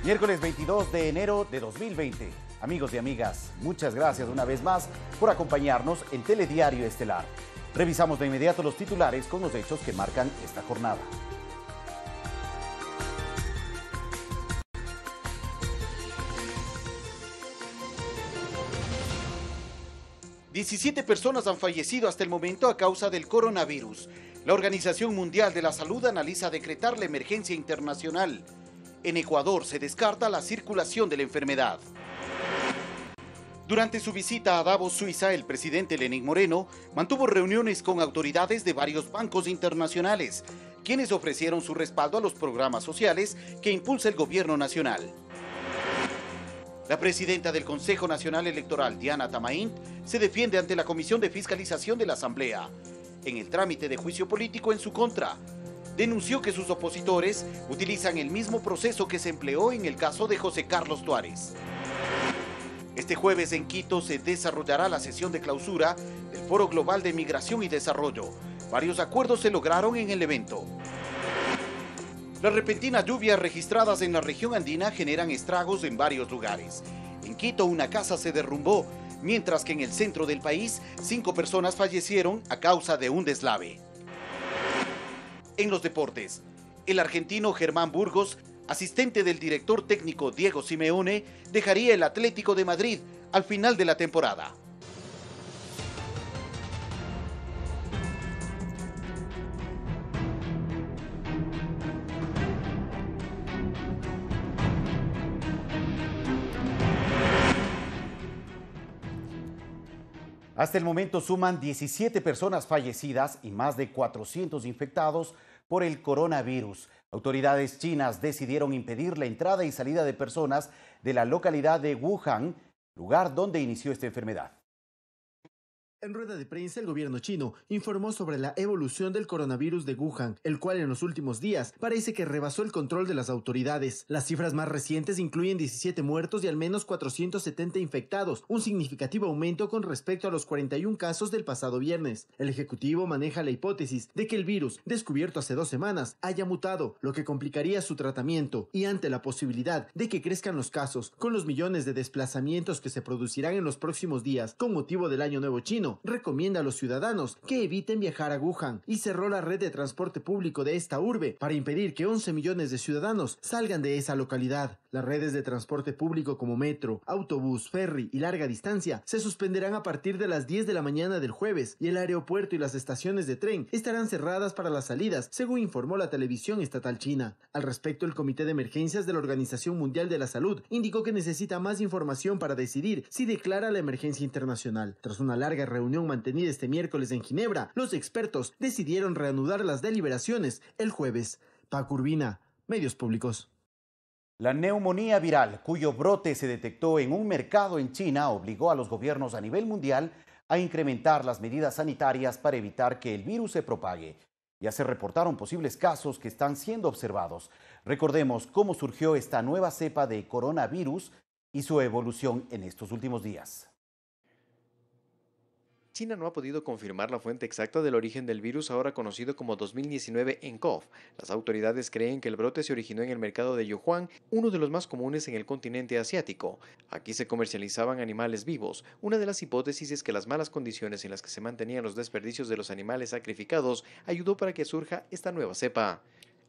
Miércoles 22 de enero de 2020. Amigos y amigas, muchas gracias una vez más por acompañarnos en Telediario Estelar. Revisamos de inmediato los titulares con los hechos que marcan esta jornada. ...17 personas han fallecido hasta el momento a causa del coronavirus. La Organización Mundial de la Salud analiza decretar la emergencia internacional. En Ecuador se descarta la circulación de la enfermedad. Durante su visita a Davos, Suiza, el presidente Lenín Moreno mantuvo reuniones con autoridades de varios bancos internacionales, quienes ofrecieron su respaldo a los programas sociales que impulsa el gobierno nacional. La presidenta del Consejo Nacional Electoral, Diana Tamaín, se defiende ante la Comisión de Fiscalización de la Asamblea en el trámite de juicio político en su contra. Denunció que sus opositores utilizan el mismo proceso que se empleó en el caso de José Carlos Tuárez. Este jueves en Quito se desarrollará la sesión de clausura del Foro Global de Migración y Desarrollo. Varios acuerdos se lograron en el evento. Las repentinas lluvias registradas en la región andina generan estragos en varios lugares. En Quito una casa se derrumbó, mientras que en el centro del país 5 personas fallecieron a causa de un deslave. En los deportes, el argentino Germán Burgos, asistente del director técnico Diego Simeone, dejaría el Atlético de Madrid al final de la temporada. Hasta el momento suman 17 personas fallecidas y más de 400 infectados por el coronavirus. Autoridades chinas decidieron impedir la entrada y salida de personas de la localidad de Wuhan, lugar donde inició esta enfermedad. En rueda de prensa, el gobierno chino informó sobre la evolución del coronavirus de Wuhan, el cual en los últimos días parece que rebasó el control de las autoridades. Las cifras más recientes incluyen 17 muertos y al menos 470 infectados, un significativo aumento con respecto a los 41 casos del pasado viernes. El ejecutivo maneja la hipótesis de que el virus, descubierto hace 2 semanas, haya mutado, lo que complicaría su tratamiento, y ante la posibilidad de que crezcan los casos, con los millones de desplazamientos que se producirán en los próximos días con motivo del Año Nuevo Chino, recomienda a los ciudadanos que eviten viajar a Wuhan y cerró la red de transporte público de esta urbe para impedir que 11 millones de ciudadanos salgan de esa localidad. Las redes de transporte público como metro, autobús, ferry y larga distancia se suspenderán a partir de las 10 de la mañana del jueves y el aeropuerto y las estaciones de tren estarán cerradas para las salidas, según informó la televisión estatal china. Al respecto, el Comité de Emergencias de la Organización Mundial de la Salud indicó que necesita más información para decidir si declara la emergencia internacional. Tras una larga reunión mantenida este miércoles en Ginebra, los expertos decidieron reanudar las deliberaciones el jueves. Paco Urbina, Medios Públicos. La neumonía viral, cuyo brote se detectó en un mercado en China, obligó a los gobiernos a nivel mundial a incrementar las medidas sanitarias para evitar que el virus se propague. Ya se reportaron posibles casos que están siendo observados. Recordemos cómo surgió esta nueva cepa de coronavirus y su evolución en estos últimos días. China no ha podido confirmar la fuente exacta del origen del virus ahora conocido como 2019 nCoV. Las autoridades creen que el brote se originó en el mercado de Yuhuang, uno de los más comunes en el continente asiático. Aquí se comercializaban animales vivos. Una de las hipótesis es que las malas condiciones en las que se mantenían los desperdicios de los animales sacrificados ayudó para que surja esta nueva cepa.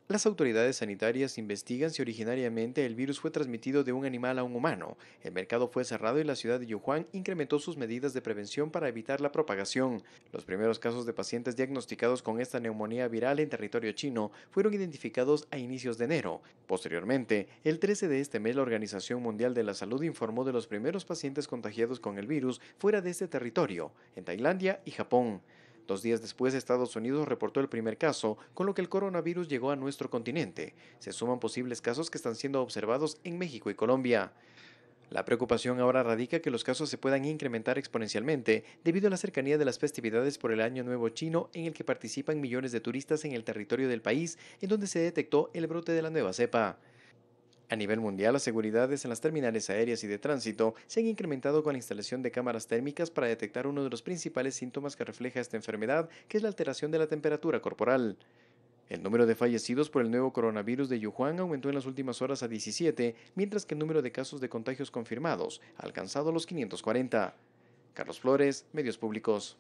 Las autoridades sanitarias investigan si originariamente el virus fue transmitido de un animal a un humano. El mercado fue cerrado y la ciudad de Yuhuang incrementó sus medidas de prevención para evitar la propagación. Los primeros casos de pacientes diagnosticados con esta neumonía viral en territorio chino fueron identificados a inicios de enero. Posteriormente, el 13 de este mes, la Organización Mundial de la Salud informó de los primeros pacientes contagiados con el virus fuera de este territorio, en Tailandia y Japón. 2 días después, Estados Unidos reportó el primer caso, con lo que el coronavirus llegó a nuestro continente. Se suman posibles casos que están siendo observados en México y Colombia. La preocupación ahora radica que los casos se puedan incrementar exponencialmente debido a la cercanía de las festividades por el Año Nuevo Chino, en el que participan millones de turistas en el territorio del país, en donde se detectó el brote de la nueva cepa. A nivel mundial, las seguridades en las terminales aéreas y de tránsito se han incrementado con la instalación de cámaras térmicas para detectar uno de los principales síntomas que refleja esta enfermedad, que es la alteración de la temperatura corporal. El número de fallecidos por el nuevo coronavirus de Wuhan aumentó en las últimas horas a 17, mientras que el número de casos de contagios confirmados ha alcanzado los 540. Carlos Flores, Medios Públicos.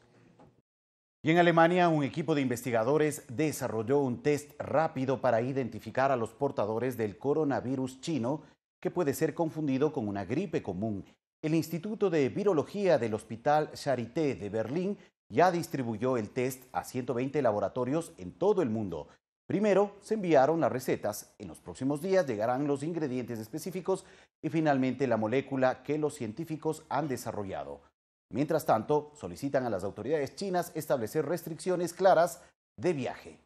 Y en Alemania, un equipo de investigadores desarrolló un test rápido para identificar a los portadores del coronavirus chino, que puede ser confundido con una gripe común. El Instituto de Virología del Hospital Charité de Berlín ya distribuyó el test a 120 laboratorios en todo el mundo. Primero se enviaron las recetas, en los próximos días llegarán los ingredientes específicos y finalmente la molécula que los científicos han desarrollado. Mientras tanto, solicitan a las autoridades chinas establecer restricciones claras de viaje.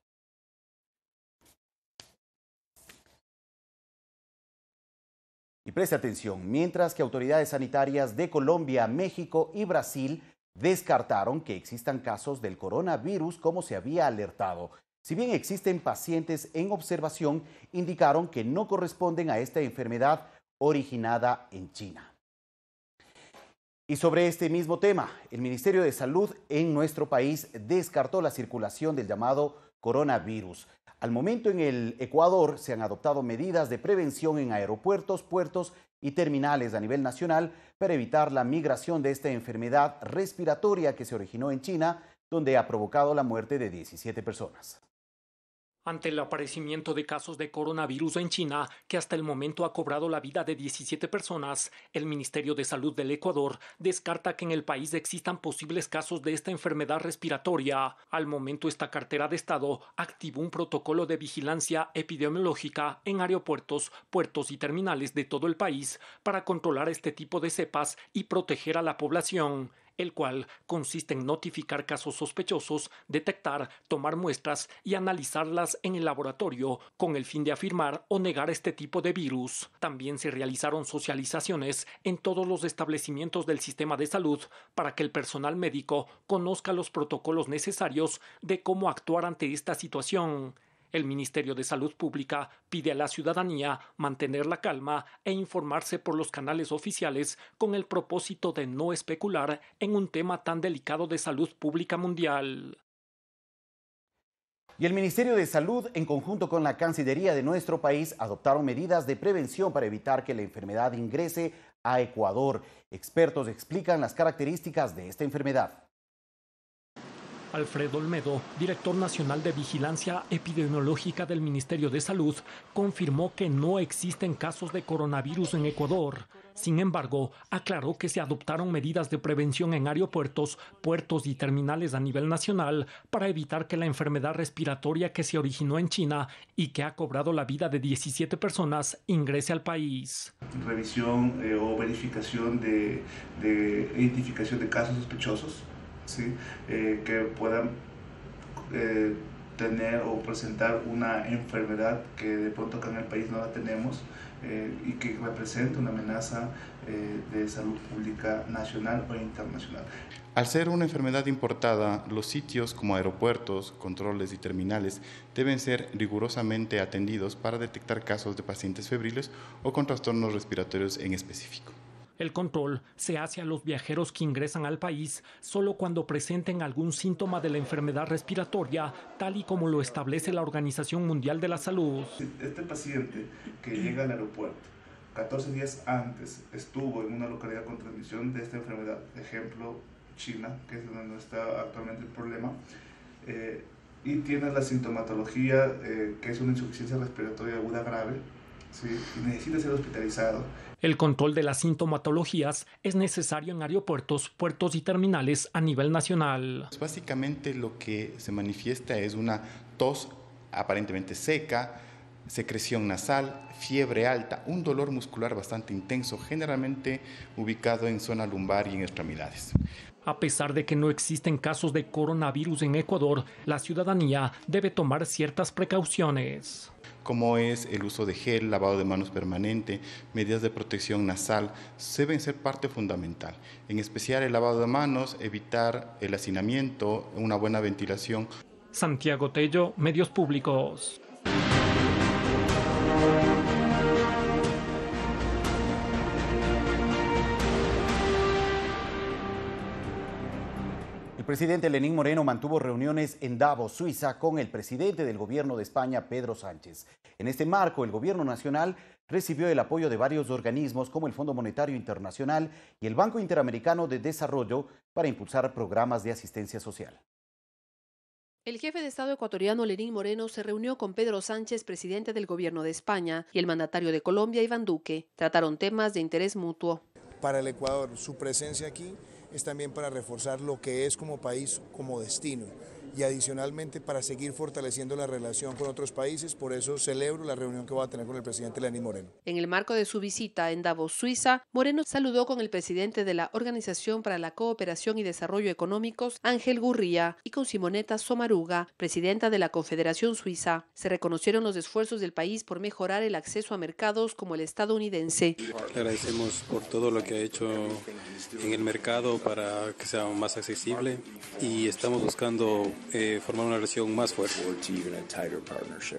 Y preste atención, mientras que autoridades sanitarias de Colombia, México y Brasil descartaron que existan casos del coronavirus como se había alertado. Si bien existen pacientes en observación, indicaron que no corresponden a esta enfermedad originada en China. Y sobre este mismo tema, el Ministerio de Salud en nuestro país descartó la circulación del llamado coronavirus. Al momento, en el Ecuador se han adoptado medidas de prevención en aeropuertos, puertos y terminales a nivel nacional para evitar la migración de esta enfermedad respiratoria que se originó en China, donde ha provocado la muerte de 17 personas. Ante el aparecimiento de casos de coronavirus en China, que hasta el momento ha cobrado la vida de 17 personas, el Ministerio de Salud del Ecuador descarta que en el país existan posibles casos de esta enfermedad respiratoria. Al momento, esta cartera de Estado activó un protocolo de vigilancia epidemiológica en aeropuertos, puertos y terminales de todo el país para controlar este tipo de cepas y proteger a la población, el cual consiste en notificar casos sospechosos, detectar, tomar muestras y analizarlas en el laboratorio con el fin de afirmar o negar este tipo de virus. También se realizaron socializaciones en todos los establecimientos del sistema de salud para que el personal médico conozca los protocolos necesarios de cómo actuar ante esta situación. El Ministerio de Salud Pública pide a la ciudadanía mantener la calma e informarse por los canales oficiales con el propósito de no especular en un tema tan delicado de salud pública mundial. Y el Ministerio de Salud, en conjunto con la Cancillería de nuestro país, adoptaron medidas de prevención para evitar que la enfermedad ingrese a Ecuador. Expertos explican las características de esta enfermedad. Alfredo Olmedo, director nacional de Vigilancia Epidemiológica del Ministerio de Salud, confirmó que no existen casos de coronavirus en Ecuador. Sin embargo, aclaró que se adoptaron medidas de prevención en aeropuertos, puertos y terminales a nivel nacional para evitar que la enfermedad respiratoria que se originó en China y que ha cobrado la vida de 17 personas ingrese al país. Revisión o verificación de identificación de casos sospechosos, ¿sí? Que puedan tener o presentar una enfermedad que de pronto acá en el país no la tenemos y que representa una amenaza de salud pública nacional o internacional. Al ser una enfermedad importada, los sitios como aeropuertos, controles y terminales deben ser rigurosamente atendidos para detectar casos de pacientes febriles o con trastornos respiratorios en específico. El control se hace a los viajeros que ingresan al país solo cuando presenten algún síntoma de la enfermedad respiratoria, tal y como lo establece la Organización Mundial de la Salud. Este paciente que llega al aeropuerto 14 días antes estuvo en una localidad con transmisión de esta enfermedad, ejemplo China, que es donde está actualmente el problema, y tiene la sintomatología que es una insuficiencia respiratoria aguda grave, ¿sí? Y necesita ser hospitalizado. El control de las sintomatologías es necesario en aeropuertos, puertos y terminales a nivel nacional. Básicamente lo que se manifiesta es una tos aparentemente seca, secreción nasal, fiebre alta, un dolor muscular bastante intenso, generalmente ubicado en zona lumbar y en extremidades. A pesar de que no existen casos de coronavirus en Ecuador, la ciudadanía debe tomar ciertas precauciones, como es el uso de gel, lavado de manos permanente, medidas de protección nasal, deben ser parte fundamental. En especial el lavado de manos, evitar el hacinamiento, una buena ventilación. Santiago Tello, Medios Públicos. El El presidente Lenín Moreno mantuvo reuniones en Davos, Suiza, con el presidente del gobierno de España, Pedro Sánchez. En este marco, el gobierno nacional recibió el apoyo de varios organismos como el Fondo Monetario Internacional y el Banco Interamericano de Desarrollo para impulsar programas de asistencia social. El jefe de Estado ecuatoriano Lenín Moreno se reunió con Pedro Sánchez, presidente del gobierno de España, y el mandatario de Colombia, Iván Duque. Trataron temas de interés mutuo. Para el Ecuador, su presencia aquí es también para reforzar lo que es como país, como destino, y adicionalmente para seguir fortaleciendo la relación con otros países. Por eso celebro la reunión que voy a tener con el presidente Lenín Moreno. En el marco de su visita en Davos, Suiza, Moreno saludó con el presidente de la Organización para la Cooperación y Desarrollo Económicos, Ángel Gurría, y con Simonetta Sommaruga, presidenta de la Confederación Suiza. Se reconocieron los esfuerzos del país por mejorar el acceso a mercados como el estadounidense. Agradecemos por todo lo que ha hecho en el mercado para que sea más accesible y estamos buscando formar una relación más fuerte.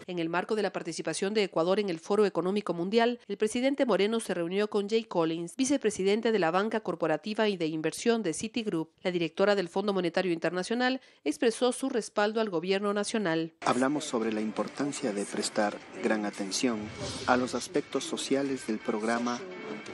En el marco de la participación de Ecuador en el Foro Económico Mundial, el presidente Moreno se reunió con Jay Collins, vicepresidente de la Banca Corporativa y de Inversión de Citigroup. La directora del Fondo Monetario Internacional expresó su respaldo al gobierno nacional. Hablamos sobre la importancia de prestar gran atención a los aspectos sociales del programa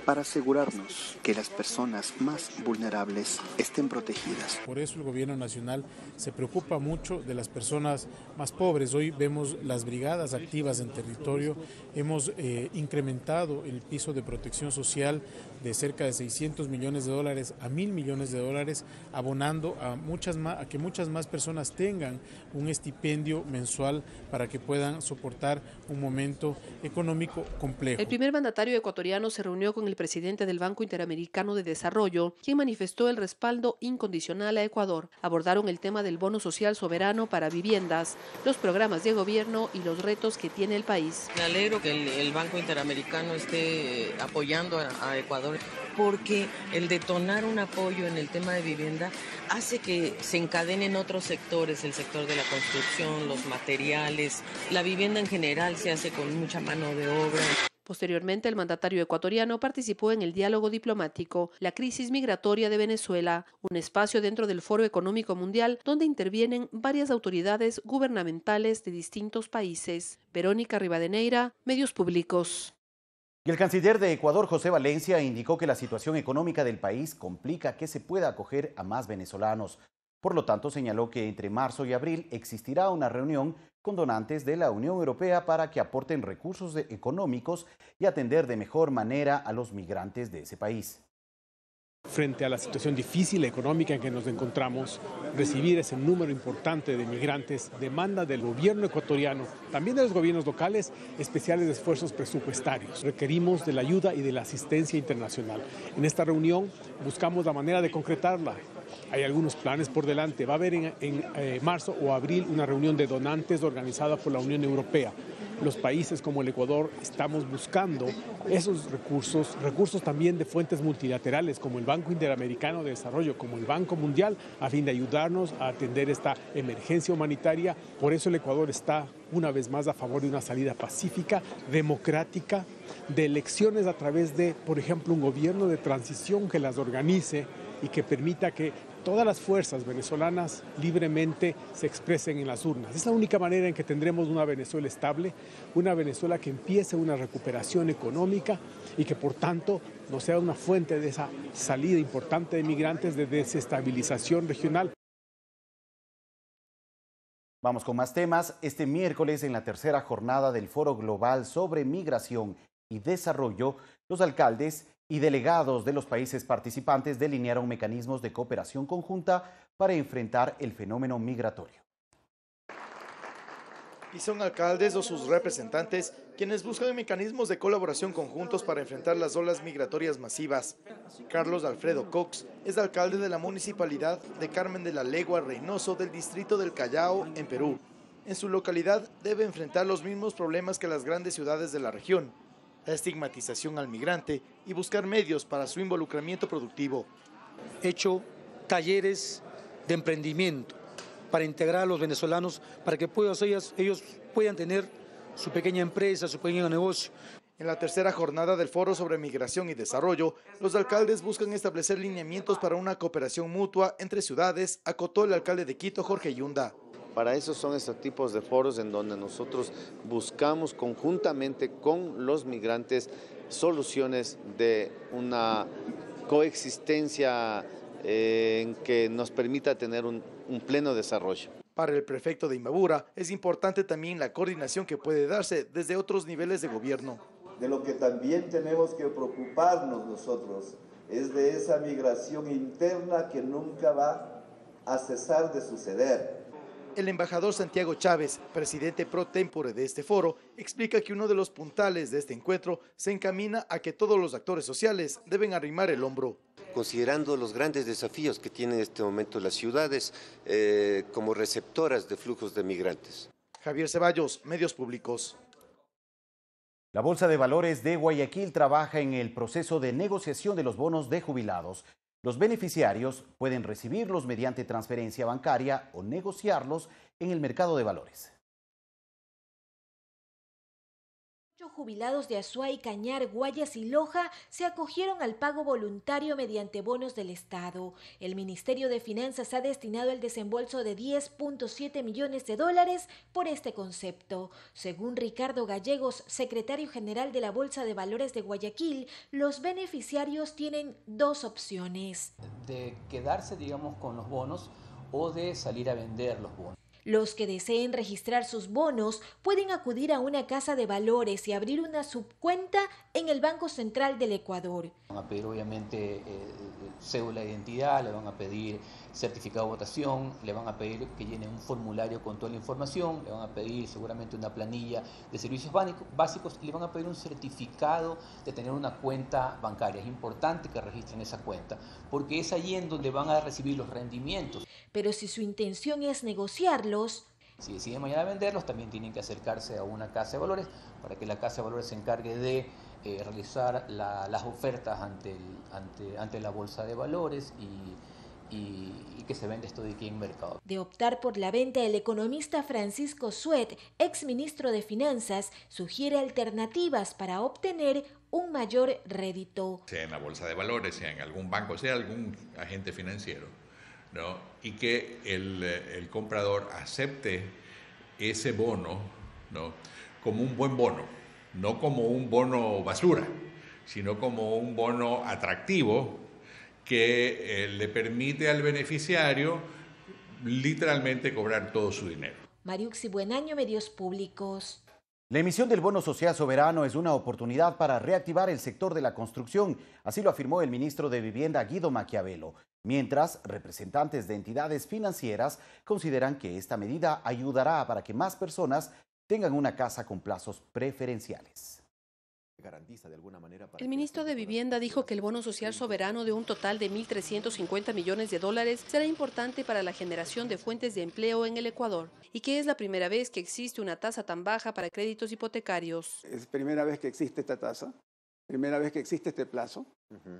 para asegurarnos que las personas más vulnerables estén protegidas. Por eso el gobierno nacional se preocupa mucho de las personas más pobres. Hoy vemos las brigadas activas en territorio, hemos incrementado el piso de protección social de cerca de $600 millones a $1.000 millones, abonando a que muchas más personas tengan un estipendio mensual para que puedan soportar un momento económico complejo. El primer mandatario ecuatoriano se reunió con el presidente del Banco Interamericano de Desarrollo, quien manifestó el respaldo incondicional a Ecuador. Abordaron el tema del bono social soberano para viviendas, los programas de gobierno y los retos que tiene el país. Me alegro que el Banco Interamericano esté apoyando a Ecuador, porque el detonar un apoyo en el tema de vivienda hace que se encadenen otros sectores, el sector de la construcción, los materiales, la vivienda en general se hace con mucha mano de obra. Posteriormente, el mandatario ecuatoriano participó en el diálogo diplomático, la crisis migratoria de Venezuela, un espacio dentro del Foro Económico Mundial donde intervienen varias autoridades gubernamentales de distintos países. Verónica Rivadeneira, Medios Públicos. Y el canciller de Ecuador, José Valencia, indicó que la situación económica del país complica que se pueda acoger a más venezolanos. Por lo tanto, señaló que entre marzo y abril existirá una reunión con donantes de la Unión Europea para que aporten recursos económicos y atender de mejor manera a los migrantes de ese país. Frente a la situación difícil económica en que nos encontramos, recibir ese número importante de migrantes demanda del gobierno ecuatoriano, también de los gobiernos locales, especiales esfuerzos presupuestarios. Requerimos de la ayuda y de la asistencia internacional. En esta reunión buscamos la manera de concretarla. Hay algunos planes por delante. Va a haber en marzo o abril una reunión de donantes organizada por la Unión Europea. Los países como el Ecuador estamos buscando esos recursos también de fuentes multilaterales como el Banco Interamericano de Desarrollo, como el Banco Mundial, a fin de ayudarnos a atender esta emergencia humanitaria. Por eso el Ecuador está una vez más a favor de una salida pacífica, democrática, de elecciones a través de, por ejemplo, un gobierno de transición que las organice y que permita que todas las fuerzas venezolanas libremente se expresen en las urnas. Es la única manera en que tendremos una Venezuela estable, una Venezuela que empiece una recuperación económica y que por tanto no sea una fuente de esa salida importante de migrantes, de desestabilización regional. Vamos con más temas. Este miércoles, en la tercera jornada del Foro Global sobre Migración y Desarrollo, los alcaldes y delegados de los países participantes delinearon mecanismos de cooperación conjunta para enfrentar el fenómeno migratorio. Y son alcaldes o sus representantes quienes buscan mecanismos de colaboración conjuntos para enfrentar las olas migratorias masivas. Carlos Alfredo Cox es alcalde de la municipalidad de Carmen de la Legua Reynoso del distrito del Callao, en Perú. En su localidad debe enfrentar los mismos problemas que las grandes ciudades de la región: la estigmatización al migrante y buscar medios para su involucramiento productivo. He hecho talleres de emprendimiento para integrar a los venezolanos, para que ellos puedan tener su pequeña empresa, su pequeño negocio. En la tercera jornada del Foro sobre Migración y Desarrollo, los alcaldes buscan establecer lineamientos para una cooperación mutua entre ciudades, acotó el alcalde de Quito, Jorge Yunda. Para eso son estos tipos de foros en donde nosotros buscamos conjuntamente con los migrantes soluciones de una coexistencia en que nos permita tener un pleno desarrollo. Para el prefecto de Imbabura es importante también la coordinación que puede darse desde otros niveles de gobierno. De lo que también tenemos que preocuparnos nosotros es de esa migración interna que nunca va a cesar de suceder. El embajador Santiago Chávez, presidente pro tempore de este foro, explica que uno de los puntales de este encuentro se encamina a que todos los actores sociales deben arrimar el hombro. Considerando los grandes desafíos que tienen en este momento las ciudades como receptoras de flujos de migrantes. Javier Ceballos, Medios Públicos. La Bolsa de Valores de Guayaquil trabaja en el proceso de negociación de los bonos de jubilados. Los beneficiarios pueden recibirlos mediante transferencia bancaria o negociarlos en el mercado de valores. Jubilados de Azuay, Cañar, Guayas y Loja se acogieron al pago voluntario mediante bonos del Estado. El Ministerio de Finanzas ha destinado el desembolso de 10.7 millones de dólares por este concepto. Según Ricardo Gallegos, secretario general de la Bolsa de Valores de Guayaquil, los beneficiarios tienen dos opciones. De quedarse, digamos, con los bonos o de salir a vender los bonos. Los que deseen registrar sus bonos pueden acudir a una casa de valores y abrir una subcuenta en el Banco Central del Ecuador. Van a pedir obviamente cédula de identidad, le van a pedir certificado de votación, le van a pedir que llene un formulario con toda la información, le van a pedir seguramente una planilla de servicios básicos y le van a pedir un certificado de tener una cuenta bancaria. Es importante que registren esa cuenta porque es allí en donde van a recibir los rendimientos. Pero si su intención es negociarlos, si deciden mañana venderlos, también tienen que acercarse a una casa de valores para que la casa de valores se encargue de realizar las ofertas ante la bolsa de valores y que se venda esto de aquí en mercado. De optar por la venta, el economista Francisco Suet, exministro de Finanzas, sugiere alternativas para obtener un mayor rédito. Sea en la bolsa de valores, sea en algún banco, sea algún agente financiero, ¿no? Y que el comprador acepte ese bono, ¿no? Como un buen bono, no como un bono basura, sino como un bono atractivo que le permite al beneficiario literalmente cobrar todo su dinero. Mariuxi Buenaño, Medios Públicos. La emisión del bono social soberano es una oportunidad para reactivar el sector de la construcción, así lo afirmó el ministro de Vivienda Guido Maquiavelo, mientras representantes de entidades financieras consideran que esta medida ayudará para que más personas tengan una casa con plazos preferenciales. El ministro de Vivienda dijo que el bono social soberano de un total de 1.350 millones de dólares será importante para la generación de fuentes de empleo en el Ecuador y que es la primera vez que existe una tasa tan baja para créditos hipotecarios. Es primera vez que existe esta tasa, primera vez que existe este plazo,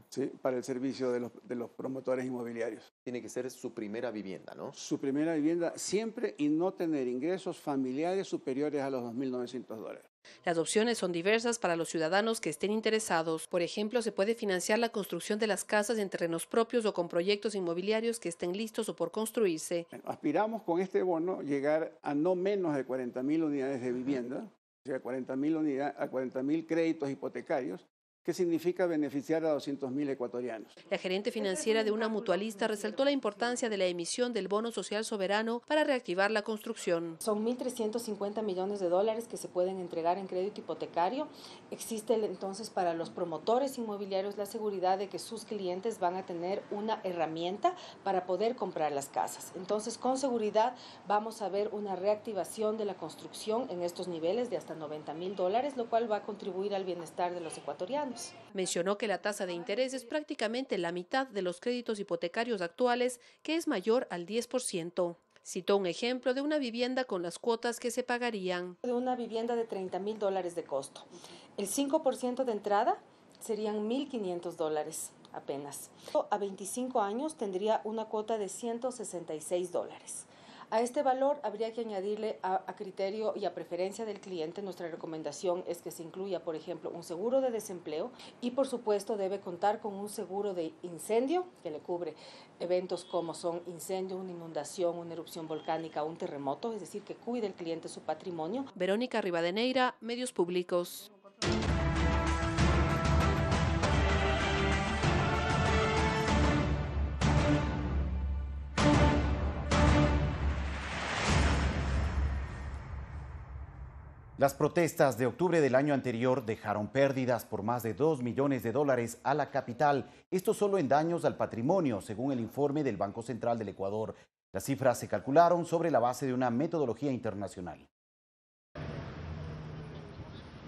¿sí? Para el servicio de los promotores inmobiliarios. Tiene que ser su primera vivienda, ¿no? Su primera vivienda siempre y no tener ingresos familiares superiores a los $2.900. Las opciones son diversas para los ciudadanos que estén interesados. Por ejemplo, se puede financiar la construcción de las casas en terrenos propios o con proyectos inmobiliarios que estén listos o por construirse. Aspiramos con este bono llegar a no menos de 40.000 unidades de vivienda, o sea, 40.000 créditos hipotecarios, que significa beneficiar a 200.000 ecuatorianos. La gerente financiera de una mutualista resaltó la importancia de la emisión del bono social soberano para reactivar la construcción. Son 1.350 millones de dólares que se pueden entregar en crédito hipotecario. Existe entonces para los promotores inmobiliarios la seguridad de que sus clientes van a tener una herramienta para poder comprar las casas. Entonces, con seguridad vamos a ver una reactivación de la construcción en estos niveles de hasta $90.000, lo cual va a contribuir al bienestar de los ecuatorianos. Mencionó que la tasa de interés es prácticamente la mitad de los créditos hipotecarios actuales, que es mayor al 10%. Citó un ejemplo de una vivienda con las cuotas que se pagarían. De una vivienda de $30.000 de costo. El 5% de entrada serían $1.500 apenas. A 25 años tendría una cuota de $166. A este valor habría que añadirle a criterio y a preferencia del cliente. Nuestra recomendación es que se incluya, por ejemplo, un seguro de desempleo y, por supuesto, debe contar con un seguro de incendio que le cubre eventos como son incendio, una inundación, una erupción volcánica, un terremoto, es decir, que cuide el cliente su patrimonio. Verónica Rivadeneira, Medios Públicos. Las protestas de octubre del año anterior dejaron pérdidas por más de $2 millones a la capital. Esto solo en daños al patrimonio, según el informe del Banco Central del Ecuador. Las cifras se calcularon sobre la base de una metodología internacional.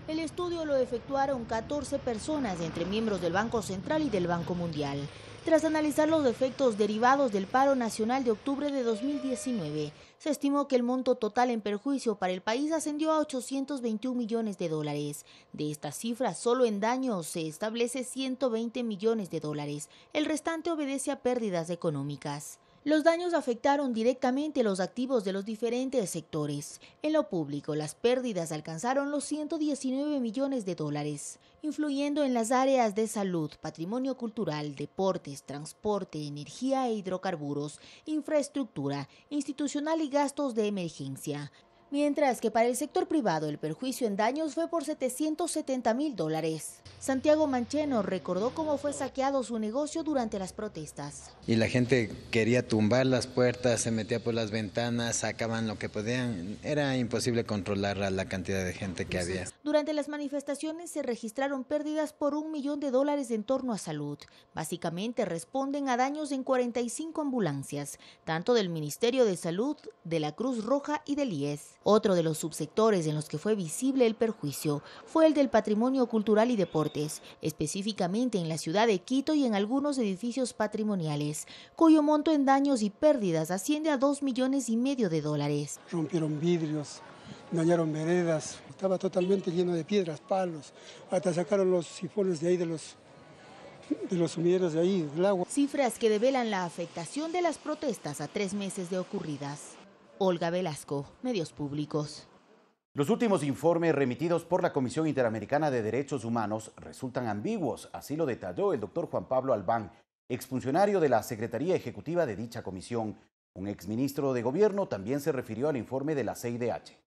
El estudio lo efectuaron 14 personas, entre miembros del Banco Central y del Banco Mundial. Tras analizar los efectos derivados del paro nacional de octubre de 2019, se estimó que el monto total en perjuicio para el país ascendió a $821 millones. De esta cifra, solo en daños se establece $120 millones. El restante obedece a pérdidas económicas. Los daños afectaron directamente los activos de los diferentes sectores. En lo público, las pérdidas alcanzaron los $119 millones, influyendo en las áreas de salud, patrimonio cultural, deportes, transporte, energía e hidrocarburos, infraestructura, institucional y gastos de emergencia. Mientras que para el sector privado el perjuicio en daños fue por $770.000. Santiago Mancheno recordó cómo fue saqueado su negocio durante las protestas. Y la gente quería tumbar las puertas, se metía por las ventanas, sacaban lo que podían. Era imposible controlar a la cantidad de gente que había. Durante las manifestaciones se registraron pérdidas por $1 millón en torno a salud. Básicamente responden a daños en 45 ambulancias, tanto del Ministerio de Salud, de la Cruz Roja y del IES. Otro de los subsectores en los que fue visible el perjuicio fue el del patrimonio cultural y deportes, específicamente en la ciudad de Quito y en algunos edificios patrimoniales, cuyo monto en daños y pérdidas asciende a $2,5 millones. Rompieron vidrios, dañaron veredas, estaba totalmente lleno de piedras, palos, hasta sacaron los sifones de ahí de los sumideros de ahí, del agua. Cifras que develan la afectación de las protestas a 3 meses de ocurridas. Olga Velasco, Medios Públicos. Los últimos informes remitidos por la Comisión Interamericana de Derechos Humanos resultan ambiguos, así lo detalló el doctor Juan Pablo Albán, exfuncionario de la Secretaría Ejecutiva de dicha comisión. Un exministro de Gobierno también se refirió al informe de la CIDH.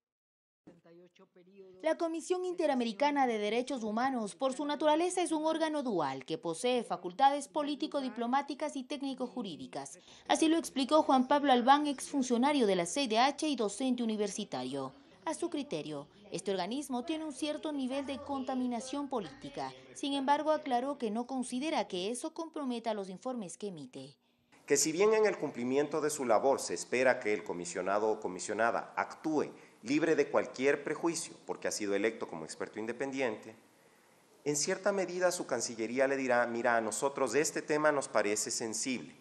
La Comisión Interamericana de Derechos Humanos, por su naturaleza, es un órgano dual que posee facultades político-diplomáticas y técnico-jurídicas. Así lo explicó Juan Pablo Albán, exfuncionario de la CIDH y docente universitario. A su criterio, este organismo tiene un cierto nivel de contaminación política. Sin embargo, aclaró que no considera que eso comprometa los informes que emite. Que si bien en el cumplimiento de su labor se espera que el comisionado o comisionada actúe libre de cualquier prejuicio, porque ha sido electo como experto independiente, en cierta medida su Cancillería le dirá, mira, a nosotros este tema nos parece sensible,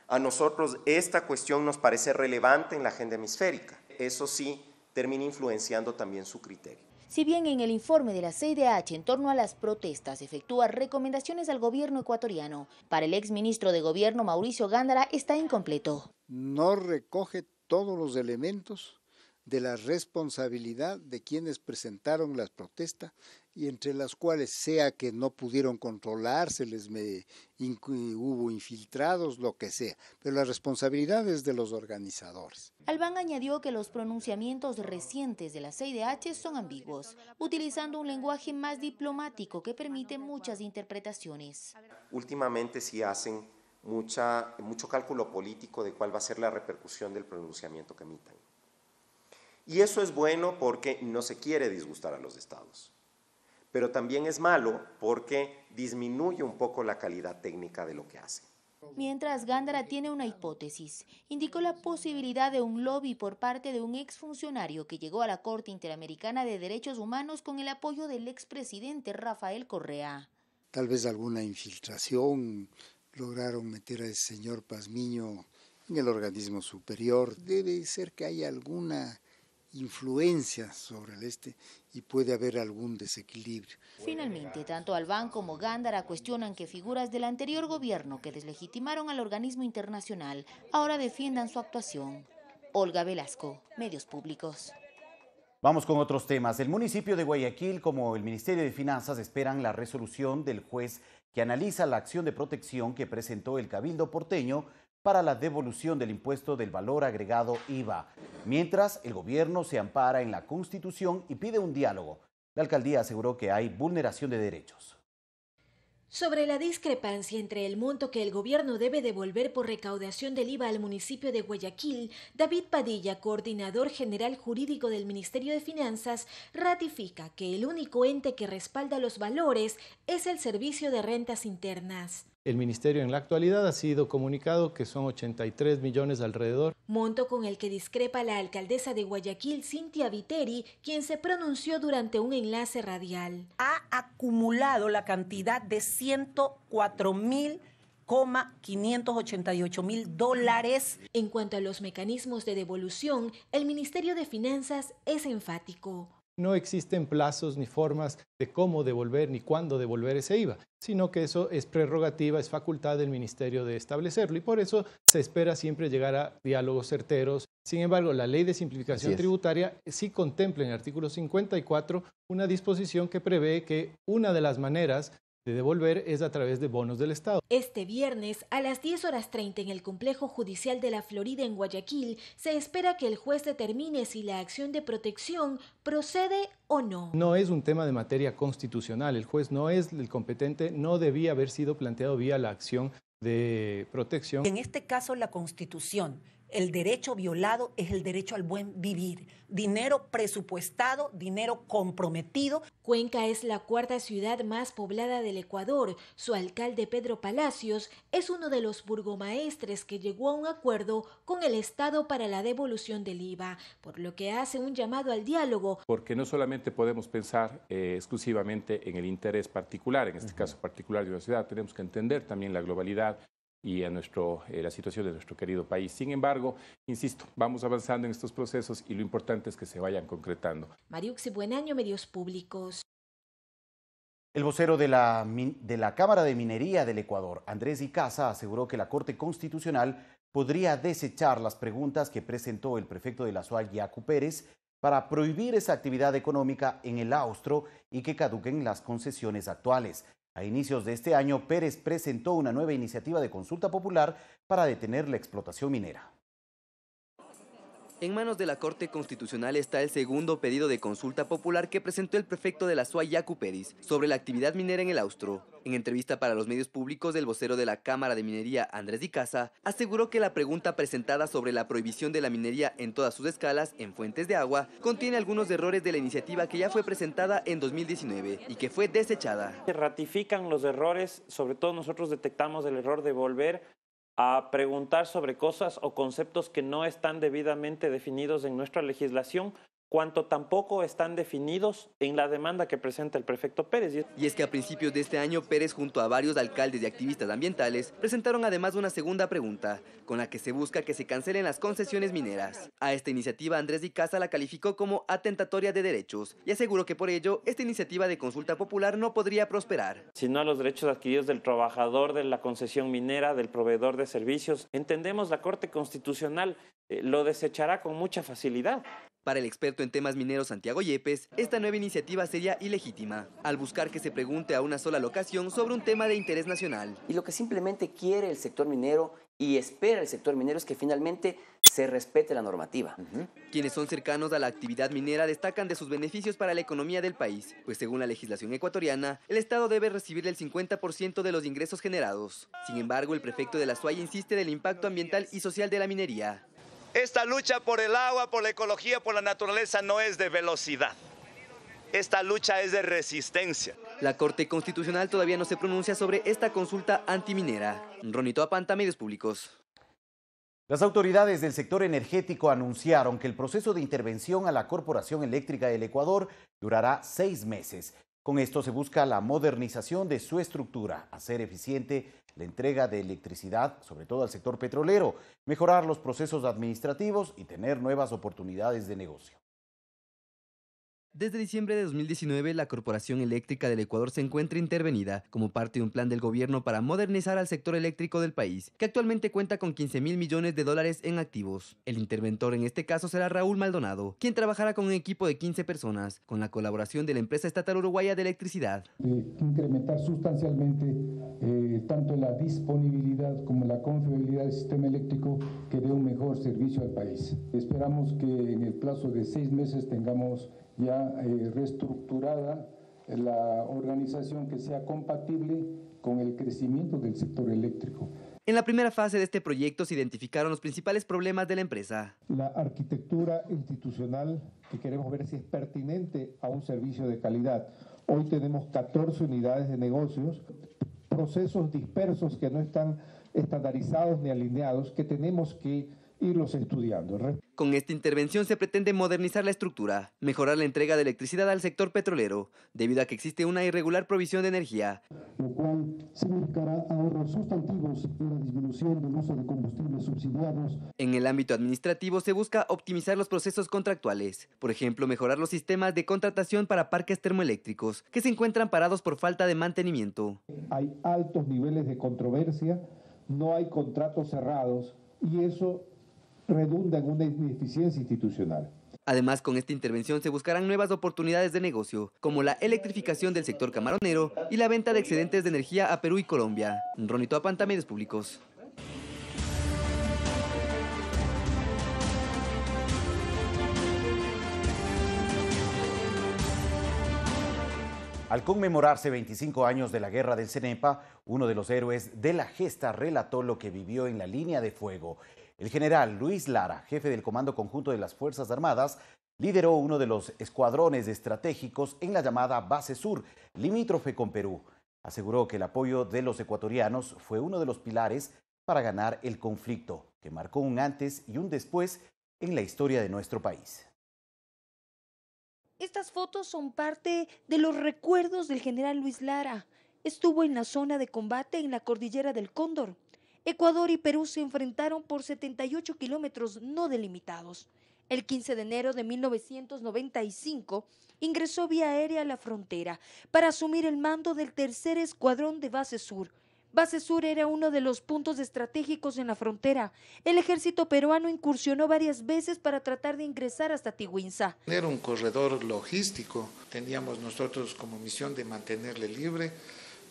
a nosotros esta cuestión nos parece relevante en la agenda hemisférica. Eso sí, termina influenciando también su criterio. Si bien en el informe de la CIDH en torno a las protestas efectúa recomendaciones al gobierno ecuatoriano, para el exministro de Gobierno Mauricio Gándara está incompleto. No recoge todos los elementos de la responsabilidad de quienes presentaron las protestas y entre las cuales sea que no pudieron controlar, hubo infiltrados, lo que sea, pero la responsabilidad es de los organizadores. Albán añadió que los pronunciamientos recientes de la CIDH son ambiguos, utilizando un lenguaje más diplomático que permite muchas interpretaciones. Últimamente sí hacen mucho cálculo político de cuál va a ser la repercusión del pronunciamiento que emitan. Y eso es bueno porque no se quiere disgustar a los estados, pero también es malo porque disminuye un poco la calidad técnica de lo que hacen. Mientras Gándara tiene una hipótesis, indicó la posibilidad de un lobby por parte de un exfuncionario que llegó a la Corte Interamericana de Derechos Humanos con el apoyo del expresidente Rafael Correa. Tal vez alguna infiltración, lograron meter a ese señor Pazmiño en el organismo superior. Debe ser que haya alguna influencia sobre el y puede haber algún desequilibrio. Finalmente, tanto Albán como Gándara cuestionan que figuras del anterior gobierno que deslegitimaron al organismo internacional ahora defiendan su actuación. Olga Velasco, Medios Públicos. Vamos con otros temas. El municipio de Guayaquil, como el Ministerio de Finanzas, esperan la resolución del juez que analiza la acción de protección que presentó el Cabildo porteño para la devolución del impuesto del valor agregado IVA, mientras el gobierno se ampara en la Constitución y pide un diálogo. La alcaldía aseguró que hay vulneración de derechos. Sobre la discrepancia entre el monto que el gobierno debe devolver por recaudación del IVA al municipio de Guayaquil, David Padilla, coordinador general jurídico del Ministerio de Finanzas, ratifica que el único ente que respalda los valores es el Servicio de Rentas Internas. El Ministerio en la actualidad ha sido comunicado que son 83 millones alrededor. Monto con el que discrepa la alcaldesa de Guayaquil, Cintia Viteri, quien se pronunció durante un enlace radial. Ha acumulado la cantidad de 104.588.000 dólares. En cuanto a los mecanismos de devolución, el Ministerio de Finanzas es enfático. No existen plazos ni formas de cómo devolver ni cuándo devolver ese IVA, sino que eso es prerrogativa, es facultad del Ministerio de establecerlo y por eso se espera siempre llegar a diálogos certeros. Sin embargo, la Ley de Simplificación Tributaria sí contempla en el artículo 54 una disposición que prevé que una de las maneras de devolver es a través de bonos del Estado. Este viernes a las 10:30 en el Complejo Judicial de la Florida en Guayaquil se espera que el juez determine si la acción de protección procede o no. No es un tema de materia constitucional, el juez no es el competente, no debía haber sido planteado vía la acción de protección. En este caso la Constitución, el derecho violado es el derecho al buen vivir. Dinero presupuestado, dinero comprometido. Cuenca es la cuarta ciudad más poblada del Ecuador. Su alcalde Pedro Palacios es uno de los burgomaestres que llegó a un acuerdo con el Estado para la devolución del IVA, por lo que hace un llamado al diálogo. Porque no solamente podemos pensar exclusivamente en el interés particular, en este caso particular de una ciudad, tenemos que entender también la globalidad y a la situación de nuestro querido país. Sin embargo, insisto, vamos avanzando en estos procesos y lo importante es que se vayan concretando. Mariuxi Buenaño, Medios Públicos. El vocero de la Cámara de Minería del Ecuador, Andrés Icaza, aseguró que la Corte Constitucional podría desechar las preguntas que presentó el prefecto de la SUAY, Yacu Pérez, para prohibir esa actividad económica en el austro y que caduquen las concesiones actuales. A inicios de este año, Pérez presentó una nueva iniciativa de consulta popular para detener la explotación minera. En manos de la Corte Constitucional está el segundo pedido de consulta popular que presentó el prefecto de la SUAY, Yacu Pérez, sobre la actividad minera en el austro. En entrevista para los medios públicos, el vocero de la Cámara de Minería, Andrés Icaza, aseguró que la pregunta presentada sobre la prohibición de la minería en todas sus escalas en fuentes de agua contiene algunos errores de la iniciativa que ya fue presentada en 2019 y que fue desechada. Se ratifican los errores, sobre todo nosotros detectamos el error de volver a preguntar sobre cosas o conceptos que no están debidamente definidos en nuestra legislación, cuanto tampoco están definidos en la demanda que presenta el prefecto Pérez. Y es que a principios de este año, Pérez junto a varios alcaldes y activistas ambientales presentaron además una segunda pregunta, con la que se busca que se cancelen las concesiones mineras. A esta iniciativa Andrés Icaza la calificó como atentatoria de derechos y aseguró que por ello esta iniciativa de consulta popular no podría prosperar. Sino a los derechos adquiridos del trabajador de la concesión minera, del proveedor de servicios. Entendemos la Corte Constitucional lo desechará con mucha facilidad. Para el experto en temas mineros Santiago Yepes, esta nueva iniciativa sería ilegítima, al buscar que se pregunte a una sola locación sobre un tema de interés nacional. Y lo que simplemente quiere el sector minero y espera el sector minero es que finalmente se respete la normativa. Quienes son cercanos a la actividad minera destacan de sus beneficios para la economía del país, pues según la legislación ecuatoriana, el Estado debe recibir el 50% de los ingresos generados. Sin embargo, el prefecto de la SUAY insiste en el impacto ambiental y social de la minería. Esta lucha por el agua, por la ecología, por la naturaleza no es de velocidad. Esta lucha es de resistencia. La Corte Constitucional todavía no se pronuncia sobre esta consulta antiminera. Ronito Apanta, Medios Públicos. Las autoridades del sector energético anunciaron que el proceso de intervención a la Corporación Eléctrica del Ecuador durará 6 meses. Con esto se busca la modernización de su estructura, hacer eficiente la entrega de electricidad, sobre todo al sector petrolero, mejorar los procesos administrativos y tener nuevas oportunidades de negocio. Desde diciembre de 2019, la Corporación Eléctrica del Ecuador se encuentra intervenida como parte de un plan del gobierno para modernizar al sector eléctrico del país, que actualmente cuenta con 15.000 millones de dólares en activos. El interventor en este caso será Raúl Maldonado, quien trabajará con un equipo de 15 personas, con la colaboración de la empresa estatal uruguaya de electricidad. Incrementar sustancialmente tanto la disponibilidad como la confiabilidad del sistema eléctrico que dé un mejor servicio al país. Esperamos que en el plazo de 6 meses tengamos ya reestructurada la organización que sea compatible con el crecimiento del sector eléctrico. En la primera fase de este proyecto se identificaron los principales problemas de la empresa. La arquitectura institucional, que queremos ver si es pertinente a un servicio de calidad. Hoy tenemos 14 unidades de negocios, procesos dispersos que no están estandarizados ni alineados, que tenemos que irlos estudiando. Con esta intervención se pretende modernizar la estructura, mejorar la entrega de electricidad al sector petrolero, debido a que existe una irregular provisión de energía. Lo cual significará ahorros sustantivos en la disminución del uso de combustibles subsidiados. En el ámbito administrativo se busca optimizar los procesos contractuales, por ejemplo, mejorar los sistemas de contratación para parques termoeléctricos, que se encuentran parados por falta de mantenimiento. Hay altos niveles de controversia, no hay contratos cerrados y eso redunda en una ineficiencia institucional. Además, con esta intervención se buscarán nuevas oportunidades de negocio, como la electrificación del sector camaronero y la venta de excedentes de energía a Perú y Colombia. Ronito Apanta, Medios Públicos. Al conmemorarse 25 años de la guerra del Cenepa, uno de los héroes de la gesta relató lo que vivió en la línea de fuego. El general Luis Lara, jefe del Comando Conjunto de las Fuerzas Armadas, lideró uno de los escuadrones estratégicos en la llamada Base Sur, limítrofe con Perú. Aseguró que el apoyo de los ecuatorianos fue uno de los pilares para ganar el conflicto, que marcó un antes y un después en la historia de nuestro país. Estas fotos son parte de los recuerdos del general Luis Lara. Estuvo en la zona de combate en la cordillera del Cóndor. Ecuador y Perú se enfrentaron por 78 kilómetros no delimitados. El 15 de enero de 1995 ingresó vía aérea a la frontera para asumir el mando del tercer escuadrón de Base Sur. Base Sur era uno de los puntos estratégicos en la frontera. El ejército peruano incursionó varias veces para tratar de ingresar hasta Tihuinza. Era un corredor logístico. Teníamos nosotros como misión de mantenerle libre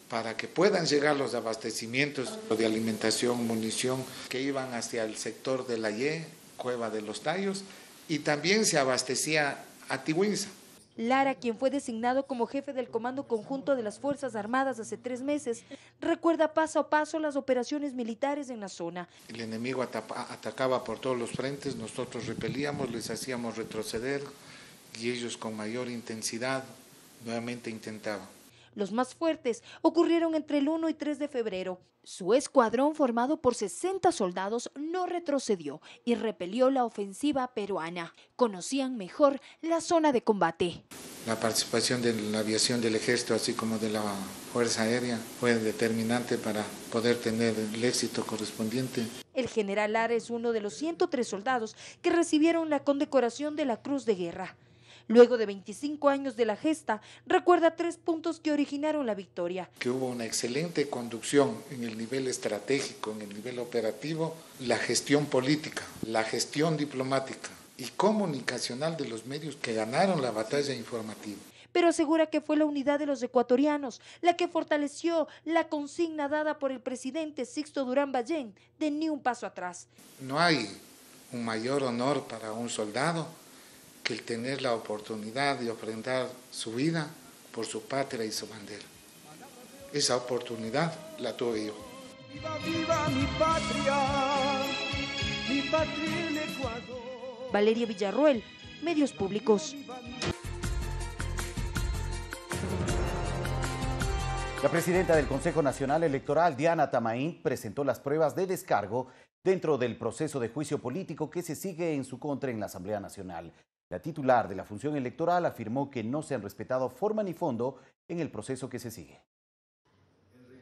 para que puedan llegar los abastecimientos de alimentación, munición, que iban hacia el sector de la Ye, Cueva de los Tallos, y también se abastecía a Tihuinza. Lara, quien fue designado como jefe del Comando Conjunto de las Fuerzas Armadas hace 3 meses, recuerda paso a paso las operaciones militares en la zona. El enemigo atacaba por todos los frentes, nosotros repelíamos, les hacíamos retroceder y ellos con mayor intensidad nuevamente intentaban. Los más fuertes ocurrieron entre el 1 y 3 de febrero. Su escuadrón, formado por 60 soldados, no retrocedió y repelió la ofensiva peruana. Conocían mejor la zona de combate. La participación de la aviación del ejército, así como de la Fuerza Aérea, fue determinante para poder tener el éxito correspondiente. El general Lara es uno de los 103 soldados que recibieron la condecoración de la Cruz de Guerra. Luego de 25 años de la gesta, recuerda 3 puntos que originaron la victoria. Que hubo una excelente conducción en el nivel estratégico, en el nivel operativo, la gestión política, la gestión diplomática y comunicacional de los medios que ganaron la batalla informativa. Pero asegura que fue la unidad de los ecuatorianos la que fortaleció la consigna dada por el presidente Sixto Durán Ballén de ni un paso atrás. No hay un mayor honor para un soldado que el tener la oportunidad de ofrendar su vida por su patria y su bandera. Esa oportunidad la tuve yo. ¡Viva, viva mi patria en Ecuador! Valeria Villarroel, Medios Públicos. La presidenta del Consejo Nacional Electoral, Diana Tamaín, presentó las pruebas de descargo dentro del proceso de juicio político que se sigue en su contra en la Asamblea Nacional. La titular de la función electoral afirmó que no se han respetado forma ni fondo en el proceso que se sigue.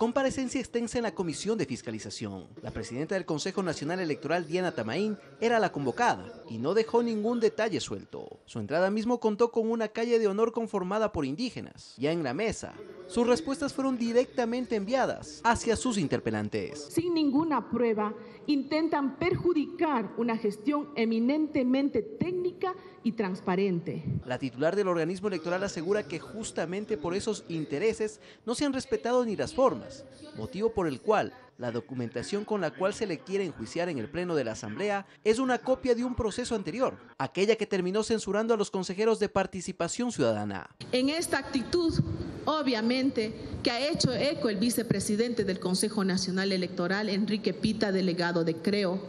comparecencia extensa en la Comisión de Fiscalización. La presidenta del Consejo Nacional Electoral, Diana Tamaín, era la convocada y no dejó ningún detalle suelto. Su entrada mismo contó con una calle de honor conformada por indígenas. Ya en la mesa, sus respuestas fueron directamente enviadas hacia sus interpelantes. Sin ninguna prueba, intentan perjudicar una gestión eminentemente técnica y transparente. La titular del organismo electoral asegura que justamente por esos intereses no se han respetado ni las formas, motivo por el cual la documentación con la cual se le quiere enjuiciar en el Pleno de la Asamblea es una copia de un proceso anterior, aquella que terminó censurando a los consejeros de Participación Ciudadana. En esta actitud, obviamente, que ha hecho eco el vicepresidente del Consejo Nacional Electoral, Enrique Pita, delegado de Creo,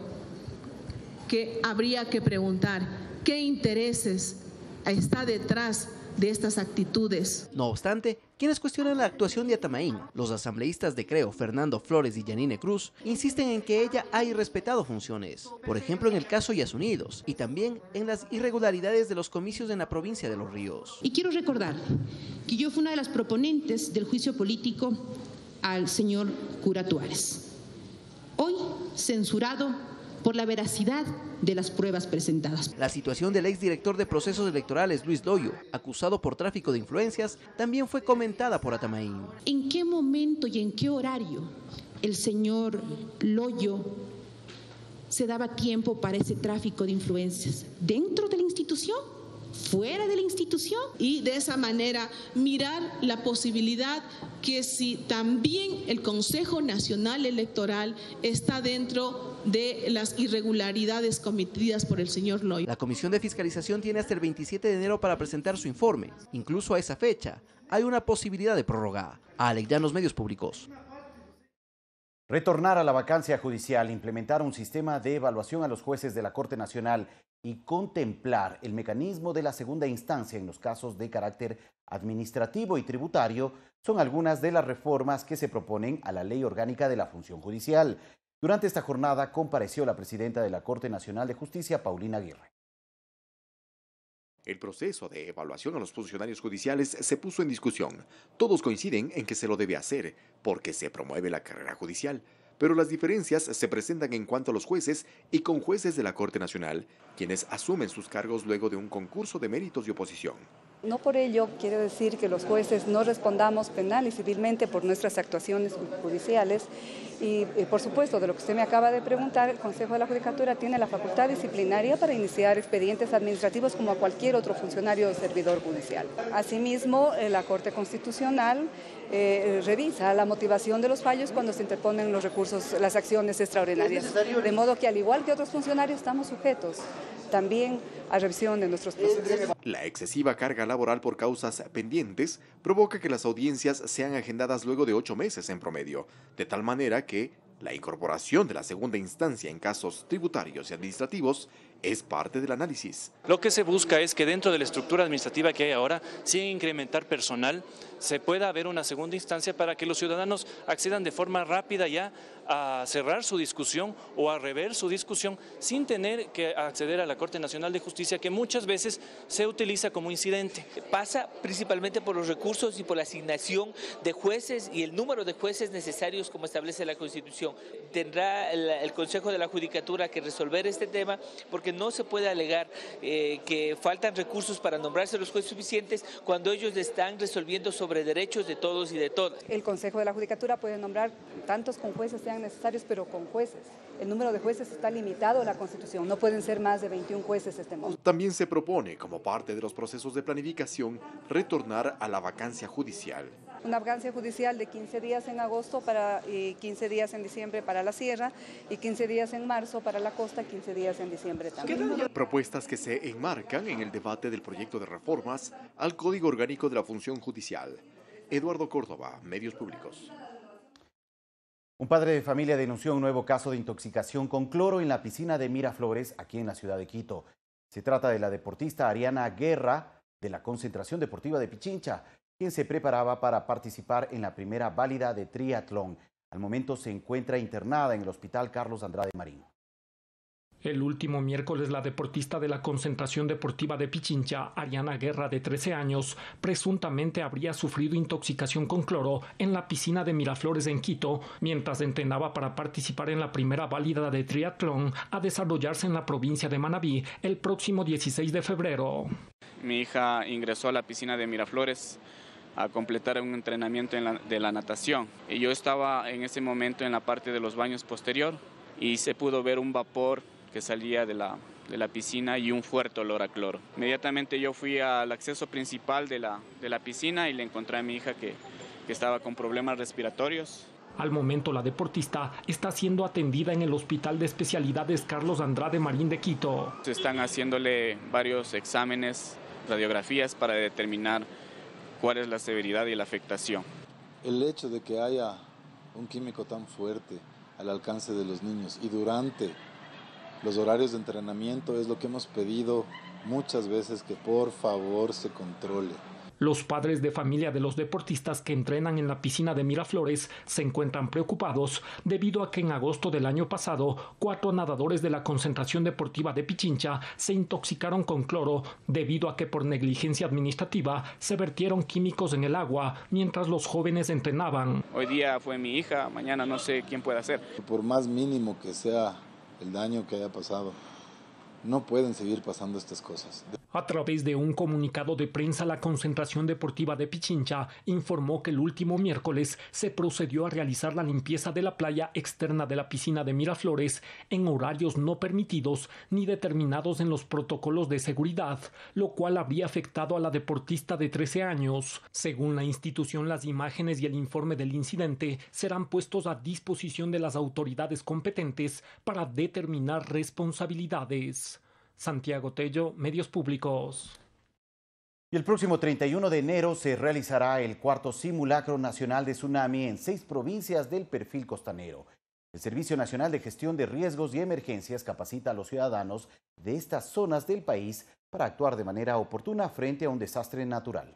que habría que preguntar qué intereses está detrás de estas actitudes. No obstante, quienes cuestionan la actuación de Atamaín, los asambleístas de Creo, Fernando Flores y Yanine Cruz, insisten en que ella ha irrespetado funciones, por ejemplo en el caso Yasunidos, y también en las irregularidades de los comicios en la provincia de Los Ríos. Y quiero recordar que yo fui una de las proponentes del juicio político al señor Cura Tuárez, hoy censurado por la veracidad de las pruebas presentadas. La situación del exdirector de procesos electorales, Luis Loyo, acusado por tráfico de influencias, también fue comentada por Atamaín. ¿En qué momento y en qué horario el señor Loyo se daba tiempo para ese tráfico de influencias? ¿Dentro de la institución? ¿Fuera de la institución? Y de esa manera mirar la posibilidad que si también el Consejo Nacional Electoral está dentro de las irregularidades cometidas por el señor Loyo. La Comisión de Fiscalización tiene hasta el 27 de enero para presentar su informe. Incluso a esa fecha hay una posibilidad de prórroga. Alex Llanos, Medios Públicos. Retornar a la vacancia judicial, implementar un sistema de evaluación a los jueces de la Corte Nacional y contemplar el mecanismo de la segunda instancia en los casos de carácter administrativo y tributario son algunas de las reformas que se proponen a la Ley Orgánica de la Función Judicial. Durante esta jornada compareció la presidenta de la Corte Nacional de Justicia, Paulina Aguirre. El proceso de evaluación a los funcionarios judiciales se puso en discusión. Todos coinciden en que se lo debe hacer, porque se promueve la carrera judicial. Pero las diferencias se presentan en cuanto a los jueces y con jueces de la Corte Nacional, quienes asumen sus cargos luego de un concurso de méritos y oposición. No por ello quiere decir que los jueces no respondamos penal y civilmente por nuestras actuaciones judiciales. Y por supuesto, de lo que usted me acaba de preguntar, el Consejo de la Judicatura tiene la facultad disciplinaria para iniciar expedientes administrativos como a cualquier otro funcionario o servidor judicial. Asimismo, la Corte Constitucional revisa la motivación de los fallos cuando se interponen los recursos, las acciones extraordinarias. De modo que, al igual que otros funcionarios, estamos sujetos también a revisión de nuestros procesos. La excesiva carga laboral por causas pendientes provoca que las audiencias sean agendadas luego de 8 meses en promedio, de tal manera que la incorporación de la segunda instancia en casos tributarios y administrativos es parte del análisis. Lo que se busca es que dentro de la estructura administrativa que hay ahora, sin incrementar personal, se pueda haber una segunda instancia para que los ciudadanos accedan de forma rápida ya a cerrar su discusión o a rever su discusión sin tener que acceder a la Corte Nacional de Justicia, que muchas veces se utiliza como incidente. Pasa principalmente por los recursos y por la asignación de jueces y el número de jueces necesarios como establece la Constitución. Tendrá el Consejo de la Judicatura que resolver este tema, porque no se puede alegar que faltan recursos para nombrarse los jueces suficientes cuando ellos están resolviendo sobre derechos de todos y de todas. El Consejo de la Judicatura puede nombrar tantos con jueces sean necesarios, pero con jueces. El número de jueces está limitado en la Constitución, no pueden ser más de 21 jueces este modo. También se propone, como parte de los procesos de planificación, retornar a la vacancia judicial. Una vacancia judicial de 15 días en agosto y 15 días en diciembre para la sierra y 15 días en marzo para la costa, 15 días en diciembre también. Propuestas que se enmarcan en el debate del proyecto de reformas al Código Orgánico de la Función Judicial. Eduardo Córdoba, Medios Públicos. Un padre de familia denunció un nuevo caso de intoxicación con cloro en la piscina de Miraflores, aquí en la ciudad de Quito. Se trata de la deportista Ariana Guerra, de la Concentración Deportiva de Pichincha, quien se preparaba para participar en la primera válida de triatlón. Al momento se encuentra internada en el Hospital Carlos Andrade Marín. El último miércoles, la deportista de la Concentración Deportiva de Pichincha, Ariana Guerra, de 13 años, presuntamente habría sufrido intoxicación con cloro en la piscina de Miraflores en Quito, mientras entrenaba para participar en la primera válida de triatlón a desarrollarse en la provincia de Manabí el próximo 16 de febrero. Mi hija ingresó a la piscina de Miraflores a completar un entrenamiento de la natación. Y yo estaba en ese momento en la parte de los baños posterior y se pudo ver un vapor que salía de la piscina y un fuerte olor a cloro. Inmediatamente yo fui al acceso principal de la piscina y le encontré a mi hija que estaba con problemas respiratorios. Al momento, la deportista está siendo atendida en el Hospital de Especialidades Carlos Andrade Marín de Quito. Se están haciéndole varios exámenes, radiografías para determinar cuál es la severidad y la afectación. El hecho de que haya un químico tan fuerte al alcance de los niños y durante los horarios de entrenamiento es lo que hemos pedido muchas veces, que por favor se controle. Los padres de familia de los deportistas que entrenan en la piscina de Miraflores se encuentran preocupados debido a que en agosto del año pasado 4 nadadores de la Concentración Deportiva de Pichincha se intoxicaron con cloro debido a que por negligencia administrativa se vertieron químicos en el agua mientras los jóvenes entrenaban. Hoy día fue mi hija, mañana no sé quién puede hacer. Por más mínimo que sea el daño que haya pasado, no pueden seguir pasando estas cosas. A través de un comunicado de prensa, la Concentración Deportiva de Pichincha informó que el último miércoles se procedió a realizar la limpieza de la playa externa de la piscina de Miraflores en horarios no permitidos ni determinados en los protocolos de seguridad, lo cual habría afectado a la deportista de 13 años. Según la institución, las imágenes y el informe del incidente serán puestos a disposición de las autoridades competentes para determinar responsabilidades. Santiago Tello, Medios Públicos. Y el próximo 31 de enero se realizará el 4º simulacro nacional de tsunami en 6 provincias del perfil costanero. El Servicio Nacional de Gestión de Riesgos y Emergencias capacita a los ciudadanos de estas zonas del país para actuar de manera oportuna frente a un desastre natural.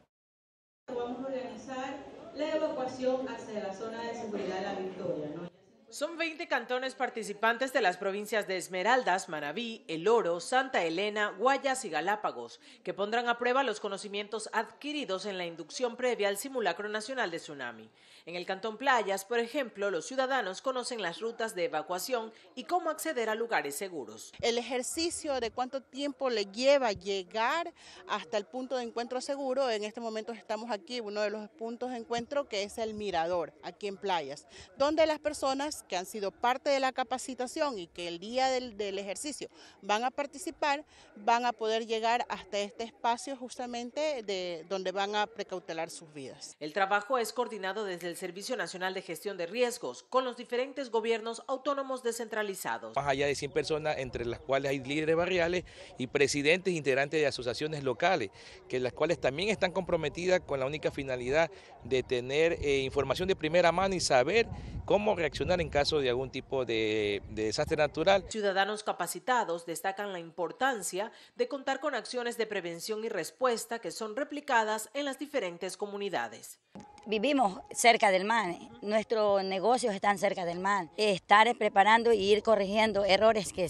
Vamos a organizar la evacuación hacia la zona de seguridad de La Victoria, ¿no? Son 20 cantones participantes de las provincias de Esmeraldas, Manabí, El Oro, Santa Elena, Guayas y Galápagos, que pondrán a prueba los conocimientos adquiridos en la inducción previa al simulacro nacional de tsunami. En el cantón Playas, por ejemplo, los ciudadanos conocen las rutas de evacuación y cómo acceder a lugares seguros. El ejercicio de cuánto tiempo le lleva llegar hasta el punto de encuentro seguro. En este momento estamos aquí, uno de los puntos de encuentro, que es el Mirador, aquí en Playas, donde las personas que han sido parte de la capacitación y que el día del ejercicio van a participar, van a poder llegar hasta este espacio justamente donde van a precautelar sus vidas. El trabajo es coordinado desde el Servicio Nacional de Gestión de Riesgos con los diferentes gobiernos autónomos descentralizados. Más allá de 100 personas, entre las cuales hay líderes barriales y presidentes e integrantes de asociaciones locales, que las cuales también están comprometidas con la única finalidad de tener información de primera mano y saber cómo reaccionar en caso de algún tipo de desastre natural. Ciudadanos capacitados destacan la importancia de contar con acciones de prevención y respuesta que son replicadas en las diferentes comunidades. Vivimos cerca del mar, nuestros negocios están cerca del mar. Estar preparando y ir corrigiendo errores que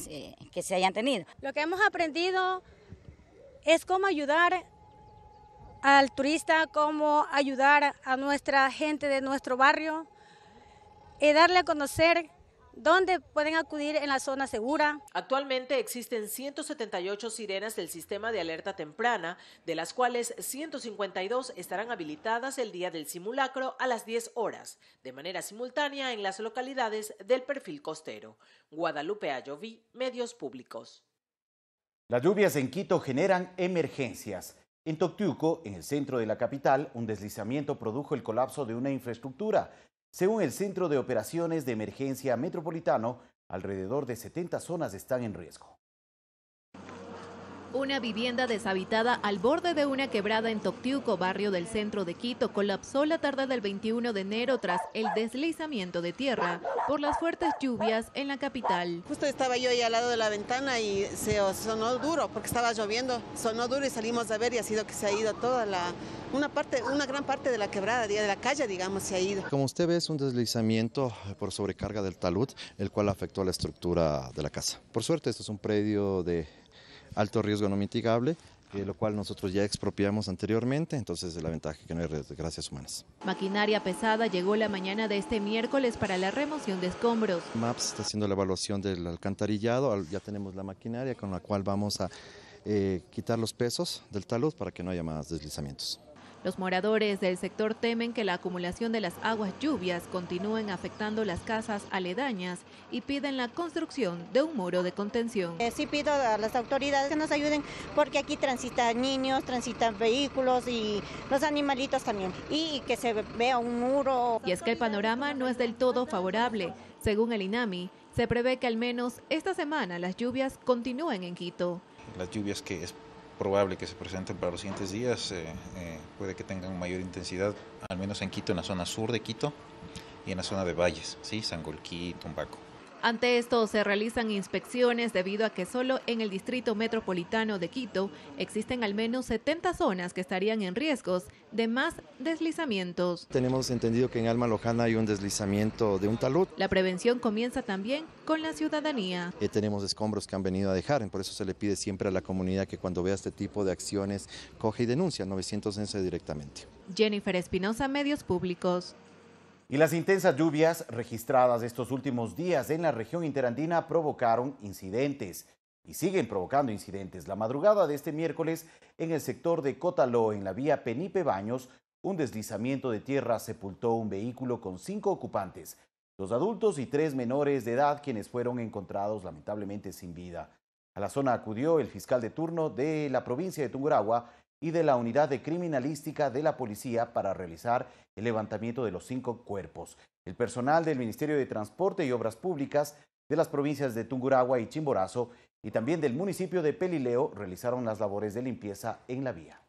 se hayan tenido. Lo que hemos aprendido es cómo ayudar al turista, cómo ayudar a nuestra gente de nuestro barrio y darle a conocer dónde pueden acudir en la zona segura. Actualmente existen 178 sirenas del sistema de alerta temprana, de las cuales 152 estarán habilitadas el día del simulacro a las 10 horas, de manera simultánea en las localidades del perfil costero. Guadalupe Ayoví, Medios Públicos. Las lluvias en Quito generan emergencias. En Toctiuco, en el centro de la capital, un deslizamiento produjo el colapso de una infraestructura. Según el Centro de Operaciones de Emergencia Metropolitano, alrededor de 70 zonas están en riesgo. Una vivienda deshabitada al borde de una quebrada en Toctiuco, barrio del centro de Quito, colapsó la tarde del 21 de enero tras el deslizamiento de tierra por las fuertes lluvias en la capital. Justo estaba yo ahí al lado de la ventana y se sonó duro porque estaba lloviendo. Sonó duro y salimos a ver y ha sido que se ha ido toda una gran parte de la quebrada, de la calle, digamos, se ha ido. Como usted ve, es un deslizamiento por sobrecarga del talud, el cual afectó a la estructura de la casa. Por suerte, esto es un predio de alto riesgo no mitigable, lo cual nosotros ya expropiamos anteriormente, entonces la ventaja es que no hay desgracias humanas. Maquinaria pesada llegó la mañana de este miércoles para la remoción de escombros. MAPS está haciendo la evaluación del alcantarillado, ya tenemos la maquinaria con la cual vamos a quitar los pesos del talud para que no haya más deslizamientos. Los moradores del sector temen que la acumulación de las aguas lluvias continúen afectando las casas aledañas y piden la construcción de un muro de contención. Sí pido a las autoridades que nos ayuden porque aquí transitan niños, transitan vehículos y los animalitos también, y que se vea un muro. Y es que el panorama no es del todo favorable. Según el INAMI, se prevé que al menos esta semana las lluvias continúen en Quito. Las lluvias que es probable que se presenten para los siguientes días, puede que tengan mayor intensidad, al menos en Quito, en la zona sur de Quito y en la zona de Valles, ¿sí? Sangolquí, Tumbaco. Ante esto se realizan inspecciones debido a que solo en el distrito metropolitano de Quito existen al menos 70 zonas que estarían en riesgos de más deslizamientos. Tenemos entendido que en Alma Lojana hay un deslizamiento de un talud. La prevención comienza también con la ciudadanía. Tenemos escombros que han venido a dejar, por eso se le pide siempre a la comunidad que cuando vea este tipo de acciones coge y denuncia al 911 directamente. Jennifer Espinosa, Medios Públicos. Y las intensas lluvias registradas estos últimos días en la región interandina provocaron incidentes y siguen provocando incidentes. La madrugada de este miércoles en el sector de Cotaló, en la vía Penipe Baños, un deslizamiento de tierra sepultó un vehículo con 5 ocupantes, 2 adultos y 3 menores de edad, quienes fueron encontrados lamentablemente sin vida. A la zona acudió el fiscal de turno de la provincia de Tungurahua y de la unidad de criminalística de la policía para realizar el levantamiento de los 5 cuerpos. El personal del Ministerio de Transporte y Obras Públicas de las provincias de Tungurahua y Chimborazo y también del municipio de Pelileo realizaron las labores de limpieza en la vía.